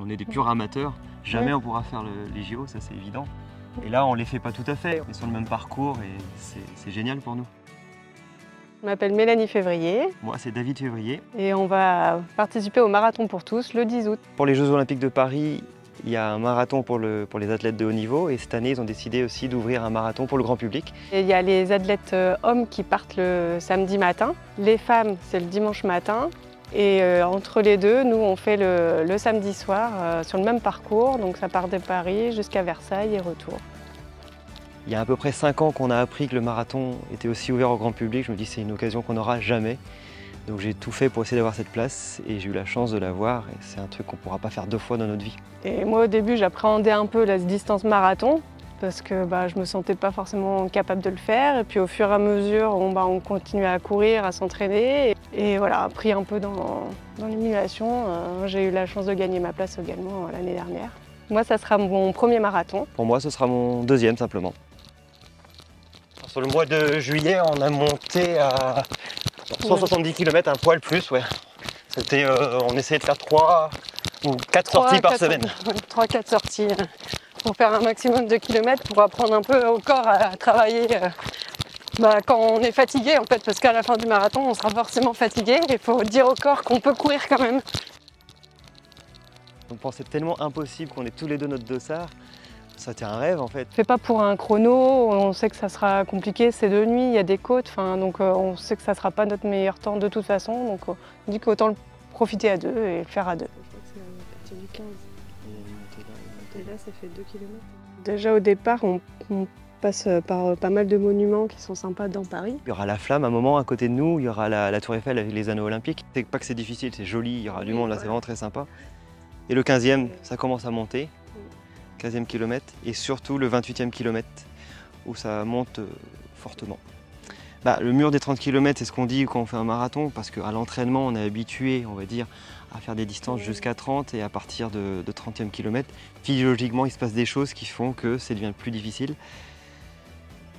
On est des purs amateurs, jamais on pourra faire les JO, ça c'est évident. Et là, on ne les fait pas tout à fait, on est sur le même parcours et c'est génial pour nous. Je m'appelle Mélanie Février. Moi, c'est David Février. Et on va participer au Marathon pour tous le 10 août. Pour les Jeux Olympiques de Paris, il y a un marathon pour les athlètes de haut niveau et cette année, ils ont décidé aussi d'ouvrir un marathon pour le grand public. Et il y a les athlètes hommes qui partent le samedi matin. Les femmes, c'est le dimanche matin. Et entre les deux, nous, on fait le samedi soir sur le même parcours. Donc ça part de Paris jusqu'à Versailles et retour. Il y a à peu près 5 ans qu'on a appris que le marathon était aussi ouvert au grand public. Je me dis c'est une occasion qu'on n'aura jamais. Donc j'ai tout fait pour essayer d'avoir cette place et j'ai eu la chance de l'avoir. Et c'est un truc qu'on ne pourra pas faire 2 fois dans notre vie. Et moi, au début, j'appréhendais un peu la distance marathon parce que je ne me sentais pas forcément capable de le faire. Et puis au fur et à mesure, on continuait à courir, à s'entraîner. Et voilà, pris un peu dans l'émulation, j'ai eu la chance de gagner ma place également l'année dernière. Moi, ça sera mon premier marathon. Pour moi, ce sera mon deuxième simplement. Sur le mois de juillet, on a monté à 170 km, un poil plus. Ouais. On essayait de faire 3 ou 4 sorties par semaine. 3-4 sorties pour faire un maximum de kilomètres, pour apprendre un peu au corps à travailler quand on est fatigué en fait, parce qu'à la fin du marathon, on sera forcément fatigué. Il faut dire au corps qu'on peut courir quand même. On pensait tellement impossible qu'on ait tous les deux notre dossard. C'était un rêve en fait. On fait pas pour un chrono, on sait que ça sera compliqué, c'est de nuit, il y a des côtes, donc on sait que ça sera pas notre meilleur temps de toute façon, donc on dit qu'autant le profiter à deux et le faire à deux. Je crois que c'est à partir du 15. Et là, ça fait 2 km. Déjà au départ, on passe par pas mal de monuments qui sont sympas dans Paris. Il y aura la Flamme à un moment à côté de nous, il y aura la Tour Eiffel avec les anneaux olympiques. C'est pas que c'est difficile, c'est joli, il y aura du monde là, c'est vraiment très sympa. Et le 15e, ça commence à monter. 15e kilomètre et surtout le 28e kilomètre où ça monte fortement. Le mur des 30 km, c'est ce qu'on dit quand on fait un marathon parce qu'à l'entraînement, on est habitué, on va dire, à faire des distances jusqu'à 30 et à partir de 30e kilomètre, physiologiquement, il se passe des choses qui font que ça devient plus difficile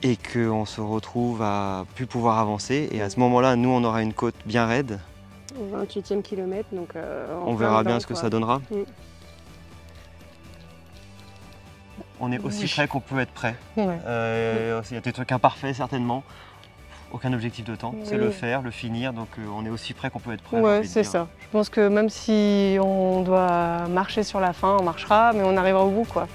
et qu'on se retrouve à plus pouvoir avancer. Et à ce moment-là, nous, on aura une côte bien raide. Au 28e kilomètre, donc on verra bien ce que ça donnera. On est aussi prêt qu'on peut être prêt. Ouais. Il y a des trucs imparfaits certainement. Aucun objectif de temps, c'est le faire, le finir, donc on est aussi prêt qu'on peut être prêt. Ouais, c'est ça. Je pense que même si on doit marcher sur la fin, on marchera, mais on arrivera au bout, quoi.